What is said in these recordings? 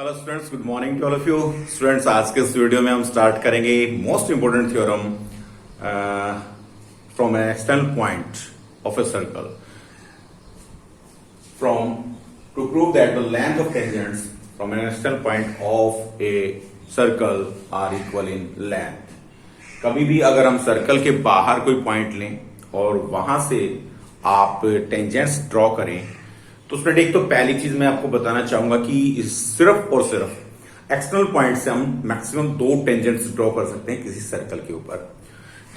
Hello students, good morning to all of you students. आज के इस वीडियो में हम स्टार्ट करेंगे most important theorem from an external point of a circle from to prove that the length of tangents from an external point of a circle are equal in length. कभी भी अगर हम circle के बाहर कोई point लें और वहां से आप टेंजेंट्स ड्रॉ करें तो स्टूडेंट एक तो पहली चीज मैं आपको बताना चाहूंगा कि सिर्फ और सिर्फ एक्सटर्नल पॉइंट से हम मैक्सिमम 2 टेंजेंट्स ड्रॉ कर सकते हैं किसी सर्कल के ऊपर।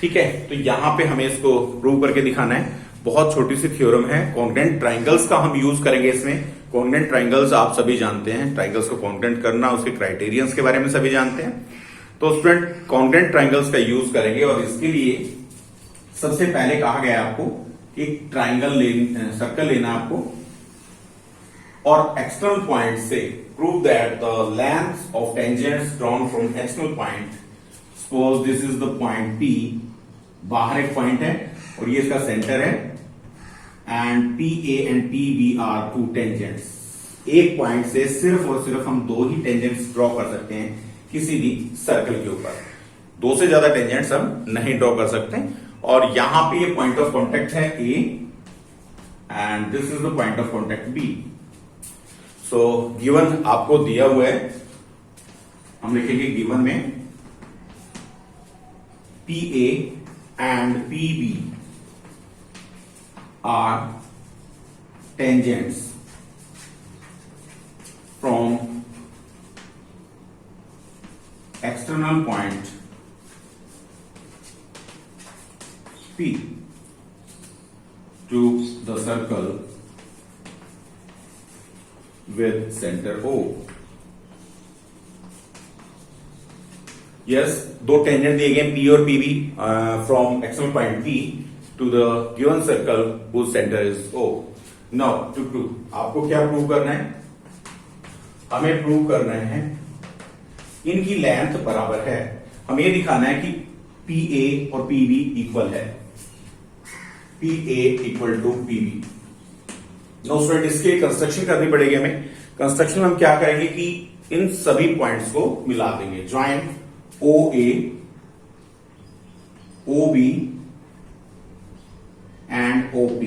ठीक है, तो यहां पे हमें इसको प्रूव करके दिखाना है। बहुत छोटी सी थ्योरम है। कॉन्ग्रुएंट ट्राइंगल्स का हम यूज करेंगे इसमें। कॉन्ग्रुएंट ट्राइंगल्स आप सभी जानते हैं, ट्राइंगल्स को कॉन्ग्रुएंट करना, उसके क्राइटेरियंस के बारे में सभी जानते हैं। तो स्टूडेंट कॉन्ग्रुएंट ट्राइंगल्स का यूज करेंगे और इसके लिए सबसे पहले कहा गया आपको कि ट्राइंगल सर्कल लेना आपको और एक्सटर्नल पॉइंट से prove that the length of tangents drawn from external point. Suppose this is the point P, बाहर एक पॉइंट है और ये इसका सेंटर है and PA and PB are 2 tangents. एक पॉइंट से सिर्फ और सिर्फ हम 2 ही टेंजेंट्स ड्रॉ कर सकते हैं किसी भी सर्कल के ऊपर। 2 से ज्यादा टेंजेंट्स हम नहीं ड्रॉ कर सकते। और यहां पे ये पॉइंट ऑफ कॉन्टेक्ट है A and this is the point of contact B। So given आपको दिया हुआ है, हम लिखेंगे गिवन में PA and PB are tangents from external point P to the circle with center O। Yes, 2 tangent दिए गए P और PB from external point P to the given circle whose centre is O। Now to prove, आपको क्या prove करना है? हमें prove करना है इनकी लेंथ बराबर है। हमें ये दिखाना है कि PA और PB इक्वल है। PA equal to PB। No student, इसके कंस्ट्रक्शन करनी पड़ेगी हमें। कंस्ट्रक्शन में हम क्या करेंगे कि इन सभी पॉइंट्स को मिला देंगे। Join OA, OB and OP,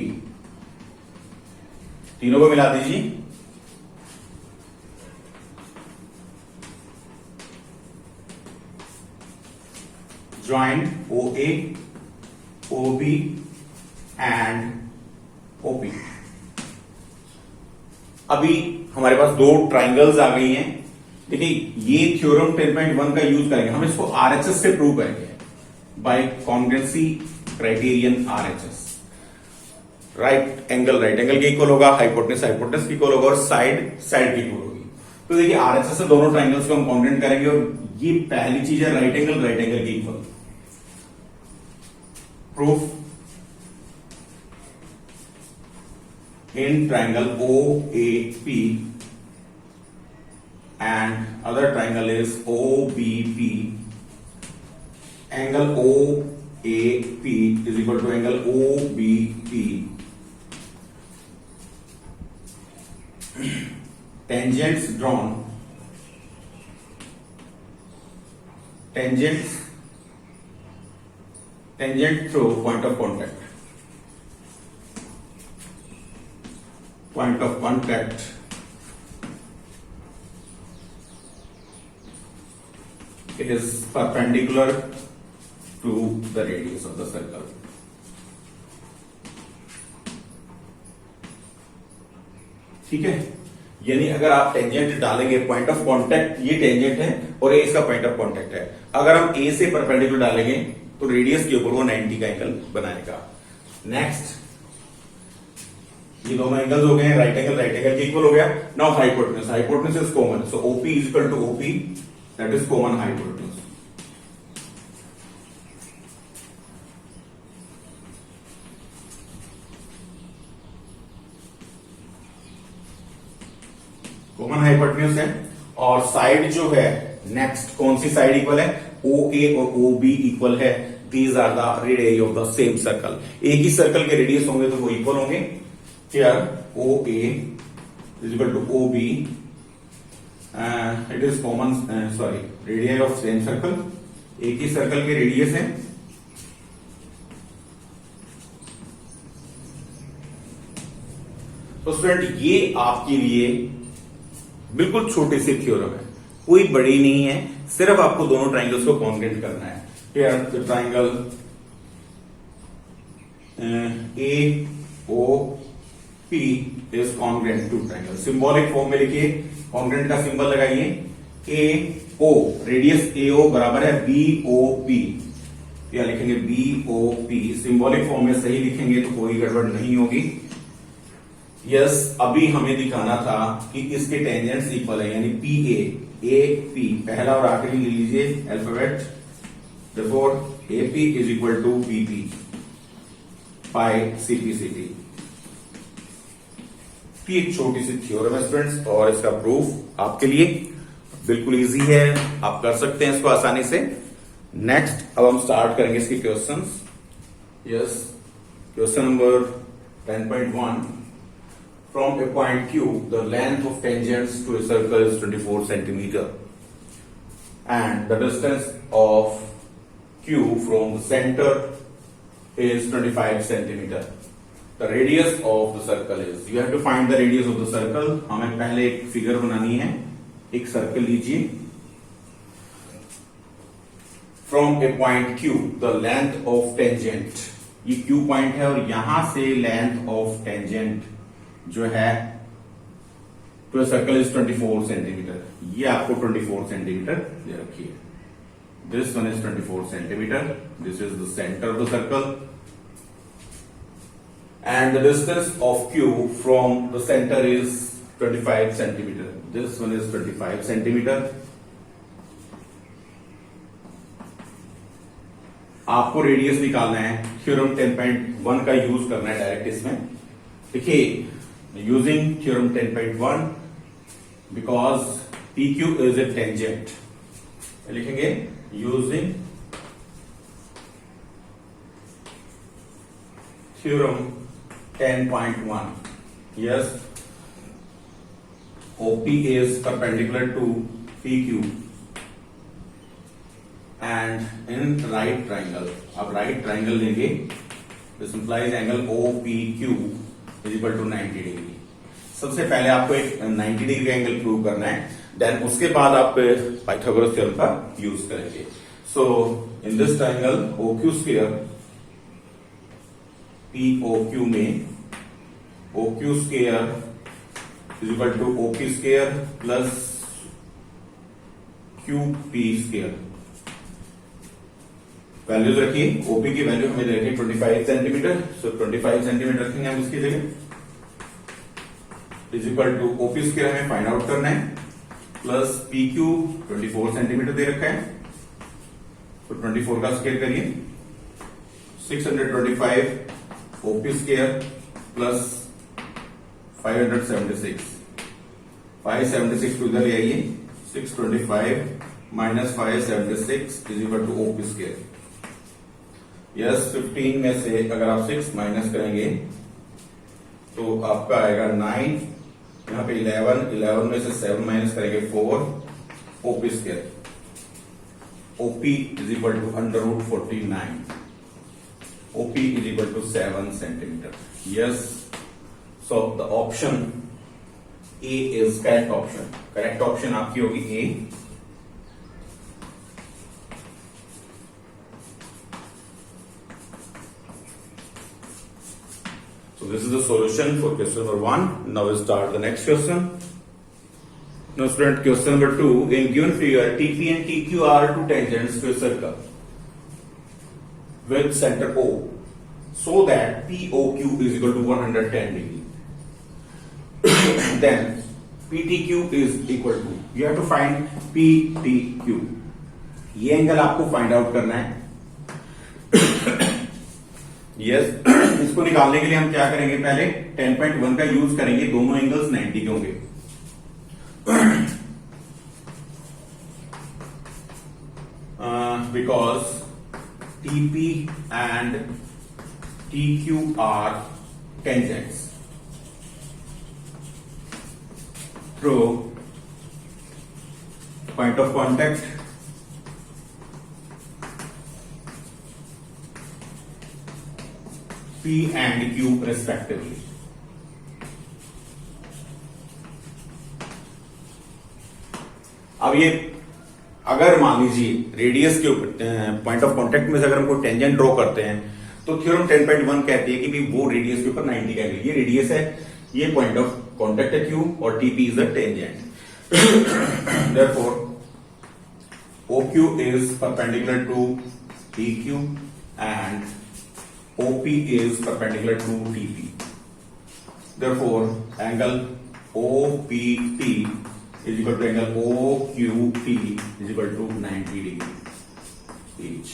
तीनों को मिला दीजिए। Join OA, OB and OP। अभी हमारे पास 2 ट्राइंगल्स आ गई हैं। देखिए, ये थ्योरम 10.1 का यूज करेंगे हम, इसको RHS से प्रूव करेंगे by congruency criterion RHS। Right angle के इक्वल होगा, हाइपोटेनस के इक्वल होगा और साइड के इक्वल होगी। तो देखिए, RHS से दोनों ट्राइंगल्स को हम कॉन्ग्रुएंट करेंगे और ये पहली चीज है राइट एंगल के equal. Proof in triangle OAP and other triangle is OBP, angle OAP is equal to angle OBP, tangent through point of contact it is perpendicular to the radius of the circle। ठीक है, यानी अगर आप tangent डालेंगे, point of contact ये tangent है और ए इसका पॉइंट ऑफ कांटेक्ट है। अगर हम ए से परपेंडिकुलर डालेंगे तो रेडियस के ऊपर वो 90 का एंगल बनाएगा। नेक्स्ट, ये दोनों एंगल्स हो गए हैं, राइट एंगल के इक्वल हो गया। Now hypotenuse is common, so OP is equal to OP, that is common hypotenuse. Common hypotenuse है और साइड जो है, नेक्स्ट कौन सी साइड इक्वल है? OA और OB इक्वल है। These are the radius of the same circle. एक ही सर्कल के रेडियस होंगे तो वो इक्वल होंगे। Here OA is equal to OB it is common radius of same circle, एक ही सर्कल के रेडियस है। तो स्टूडेंट ये आपके लिए बिल्कुल छोटे से थ्योरम है, कोई बड़ी नहीं है, सिर्फ आपको दोनों ट्राइंगल्स को कॉन्ग्रेंट करना है। Here the triangle A O P is congruent to triangle. Symbolic form में लिखिए, कॉन्ग्रेंट का सिंबल लगाइए, ए ओ, रेडियस ए ओ बराबर है बी ओ पी, या लिखेंगे B O P. Symbolic form में सही लिखेंगे तो कोई गड़बड़ नहीं होगी। यस, अभी हमें दिखाना था कि इसके टेंजेंट्स इक्वल है, यानी पी ए पी, पहला और आखिरी ले लीजिए alphabet, therefore A P is equal to B P by C P C T. एक छोटी सी थ्योरम है स्टूडेंट्स, और इसका प्रूफ आपके लिए बिल्कुल इजी है, आप कर सकते हैं इसको आसानी से। नेक्स्ट अब हम स्टार्ट करेंगे इसके questions. Yes, question number 10.1, from a point Q, the length of tangents to a circle is 24 centimeter, and the distance of Q from the center is 25 centimeter. The radius of the circle is, you have to find the radius of the circle. हमें पहले एक figure बनानी है, एक circle लीजिए। From a point Q, the length of tangent, ये Q point है और यहां से लेंथ ऑफ टेंजेंट जो है टू सर्कल इज 24 सेंटीमीटर। ये आपको 24 सेंटीमीटर दे रखी है। This one is 24 centimetre, this is the centre of the circle, and the distance of Q from the centre is 25 centimetre. This one is 25 centimetre. आपको radius निकालना है, theorem 10.1 का use करना है डायरेक्ट इसमें। देखिए, using theorem 10.1, because PQ is a tangent, लिखेंगे using theorem 10.1, yes, OP is perpendicular to PQ and in right triangle, अब right triangle लेंगे, this implies angle OPQ is equal to 90 degree. सबसे पहले आपको एक 90 डिग्री एंगल प्रूव करना है, then उसके बाद आप पाइथागोरस थ्योरम का यूज करेंगे। So in this triangle OQ square, POQ में OQ square is equal to OP square plus QP square. Values रखिए, ओपी की वैल्यू हमें दे रखी 25 सेंटीमीटर, सो 25 सेंटीमीटर रखेंगे हम इसकी जगह, is equal to OP square हमें फाइंड आउट करना है, प्लस PQ 24 सेंटीमीटर दे रखा है, तो 24 का स्क्वायर करिए, 625 ओपी स्क्वायर प्लस 576, 576 को इधर ले आइए, 625 minus 576 is equal to OP square. Yes, 15 में से अगर आप 6 माइनस करेंगे तो आपका आएगा 9, यहाँ पे 11 में से 7 माइनस करेंगे 4, OP square, OP is equal to √49, OP is equal to 7 centimetre. Yes, so the option A is correct option. Correct option आपकी होगी A. So this is the solution for question number 1. Now we'll start the next question. Now student, question number 2. In given figure, TP and TQ are two tangents to a circle with center O, so that POQ is equal to 110 degree. Then PTQ is equal to, you have to find PTQ. ये angle आपको find out करना है। Yes, इसको निकालने के लिए हम क्या करेंगे, पहले 10.1 का यूज करेंगे, दोनों एंगल्स 90 के होंगे। Because TP and TQ are tangents through point of contact P and Q respectively. अब ये अगर मान लीजिए रेडियस के पॉइंट ऑफ कांटेक्ट में से अगर हम कोई टेंजेंट ड्रॉ करते हैं तो थ्योरम 10.1 कहती है कि भी वो रेडियस के ऊपर 90 का एंगल, ये रेडियस है, ये पॉइंट ऑफ कांटेक्ट है Q और TP is the tangent. Therefore OQ is perpendicular to PQ and OP is perpendicular to TP. Therefore, angle OPT is equal to angle OQT is equal to 90 degree each.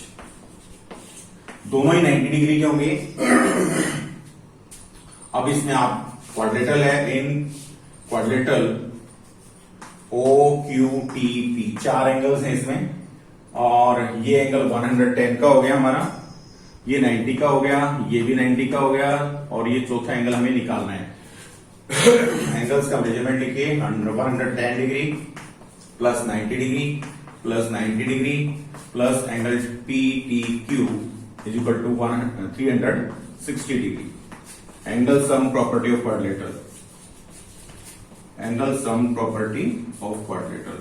दोनों ही 90 degree के होंगे. अब इसमें आप quadrilateral है, इन quadrilateral OQTP 4 angles हैं इसमें, और ये एंगल 110 का हो गया हमारा, ये 90 का हो गया, ये भी 90 का हो गया, और ये चौथा एंगल हमें निकालना है. एंगल्स का मेजरमेंट लिखिए, 110 degree plus 90 degree plus 90 degree plus angle PTQ is equal to 360 degree. Angle sum property of quadrilateral, angle sum property of quadrilateral.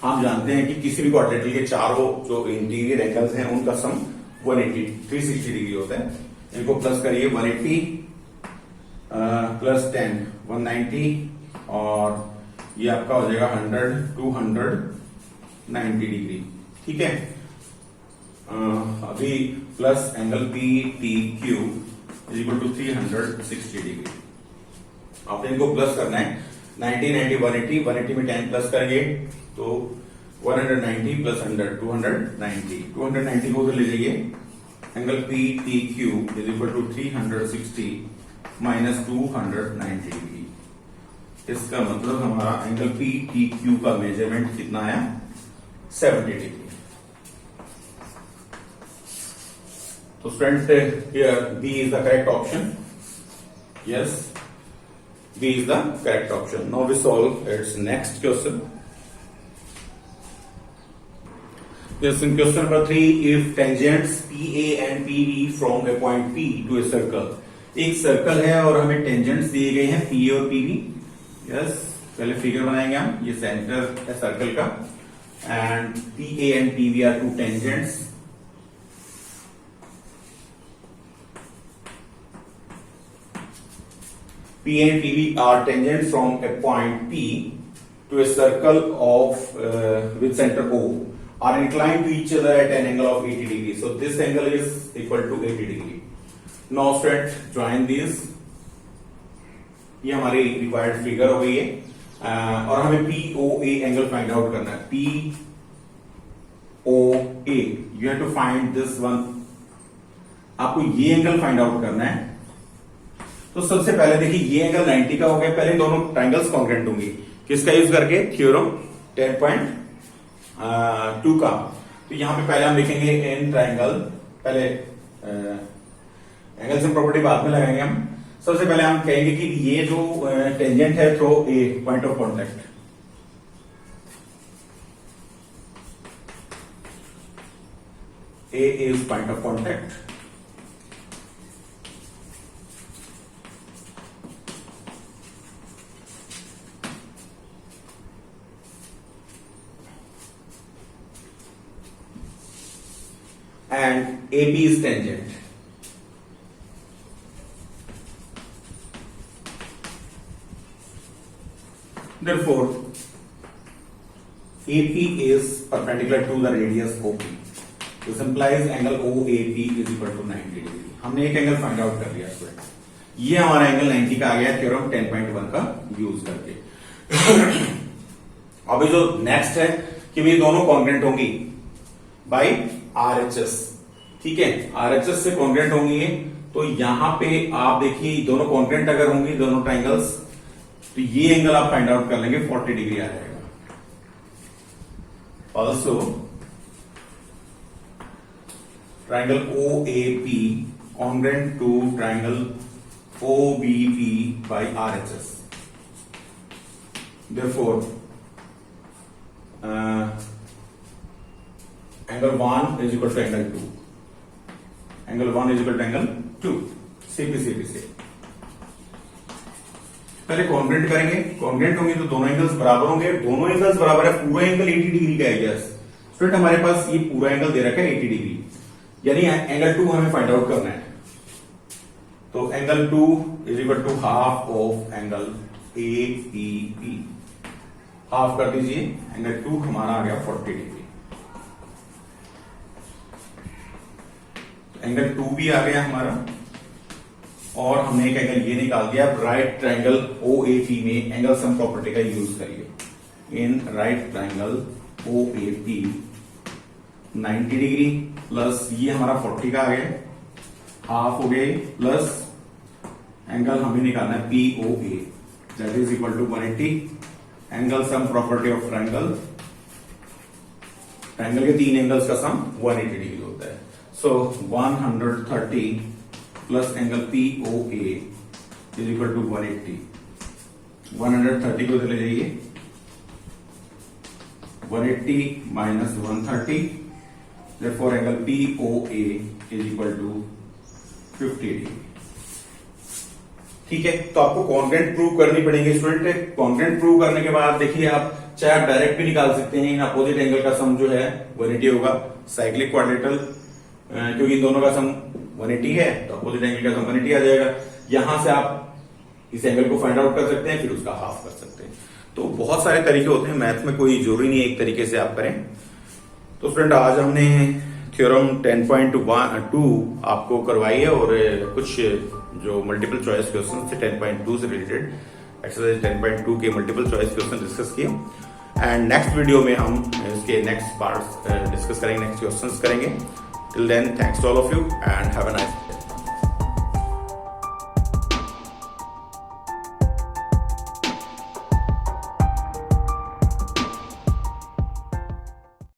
हम जानते हैं कि किसी भी क्वाड्रेटल के चारों जो इंटीरियर एंगल्स हैं उनका सम 360 डिग्री होता है. इनको प्लस करिए, 180 प्लस 10 190, और ये आपका हो जाएगा 100 290 डिग्री. ठीक है. अभी plus angle PTQ is equal to 360 degree. आपने इनको प्लस करना है. 90 90 180, 180 में 10 प्लस करेंगे तो 190 प्लस 100 290. 290 को उधर ले जाइए. Angle PTQ is equal to 360 minus 290 degree. इसका मतलब हमारा एंगल PTQ का मेजरमेंट कितना आया? 70 डिग्री. तो students, here B is the correct option. Yes, B is the correct option. Now we solve its next question. Yes, in question number 3, if tangents PA and PB from a point P to a circle. एक circle है और हमें tangents दिए गए हैं PA और PB. Yes, पहले figure बनाएंगे हम. ये सेंटर है सर्कल का, and PA and PB are two tangents. P and PB are tangents from a point P to a circle of with center O are inclined to each other at an angle of 80 degree. So this angle is equal to 80 degree. Now students, join these. ये हमारी required figure हो गई है, और हमें POA angle find out करना है. POA, you have to find this one. आपको ये एंगल फाइंड आउट करना है. तो सबसे पहले देखिए, ये एंगल 90 का हो गया. पहले दोनों ट्राइंगल्स कॉन्ग्रुएंट होंगे. किसका यूज करके? थ्योरम 10.2 का. तो यहां पे पहले हम लिखेंगे इन ट्राइंगल. पहले एंगल सम प्रॉपर्टी बाद में लगाएंगे हम. सबसे पहले हम कहेंगे कि ये जो टेंजेंट है through a point of contact, A is point of contact. and AB is tangent. Therefore, AP is perpendicular to the radius OP. This implies angle OAP is equal to 90 degree. हमने एक angle find out कर लिया student. ये हमारा angle 90 का आ गया theorem 10.1 का use करके. अभी जो नेक्स्ट है कि ये दोनों कॉन्ग्रुएंट होंगी बाय RHS. ठीक है, RHS से कॉन्ग्रुएंट होंगी. तो यहां पे आप देखिए, दोनों कॉन्ग्रुएंट अगर होंगी दोनों ट्राइंगल्स, तो ये एंगल आप फाइंड आउट कर लेंगे, 40 डिग्री आ जाएगा. Also triangle OAP congruent to triangle OBP by RHS. therefore angle 1 is equal to angle 2. Angle 1 is equal to angle 2. CP से पहले कॉन्ग्रेंट करेंगे, कॉन्ग्रेंट होंगे तो दोनों एंगल्स बराबर होंगे, दोनों एंगल्स बराबर है, पूरा एंगल 80 डिग्री का है। यस स्टूडेंट, हमारे पास ये पूरा एंगल दे रखा है 80 डिग्री, यानी एंगल 2 हमें फाइंड आउट करना है। तो angle 2 is equal to half of angle AEP। Half कर दीजिए, एंगल 2 हमारा आ गया 40 डिग्री। एंगल 2 भी आ गया हमारा, और हमने एक एंगल ये निकाल दिया। राइट ट्रायंगल OAP में एंगल सम प्रॉपर्टी का यूज करिए। In right triangle OAP 90 degree plus ये हमारा 40 का आ गया, हाफ हो गए, प्लस एंगल हमें निकालना है POA, that is equal to 180। Angle sum property of triangle, triangle के तीन एंगल्स का सम 180 डिग्री होता है। So 130 plus angle POA is equal to 180। 130 को चले जाइए, 180 minus 130, therefore angle POA is equal to 50 degree. ठीक है, तो आपको कॉन्ग्रेंट प्रूव करनी पड़ेगी स्टूडेंट। कॉन्ग्रेंट प्रूव करने के बाद देखिए, आप चाहे आप डायरेक्ट भी निकाल सकते हैं। इन अपोजिट एंगल का सम जो है 180 होगा, साइक्लिक क्वाड्रेटल, क्योंकि इन दोनों का सम 180 है तो अपोजिट एंगल का सम 180 आ जाएगा। यहां से आप इस एंगल को फाइंड आउट कर सकते हैं, फिर उसका हाफ कर सकते हैं। तो बहुत सारे तरीके होते हैं, मैथ में कोई जरूरी नहीं है एक तरीके से आप करें। तो स्टूडेंट, आज हमने थ्योरम 10.2 आपको करवाई है, और कुछ जो मल्टीपल चॉइस क्वेश्चन थे 10.2 से रिलेटेड, एक्सरसाइज 10.2 के मल्टीपल चॉइस क्वेश्चन डिस्कस किए। एंड नेक्स्ट वीडियो में हम इसके नेक्स्ट पार्ट्स डिस्कस करेंगे, नेक्स्ट क्वेश्चंस करेंगे। Till then, thanks to all of you and have a nice day.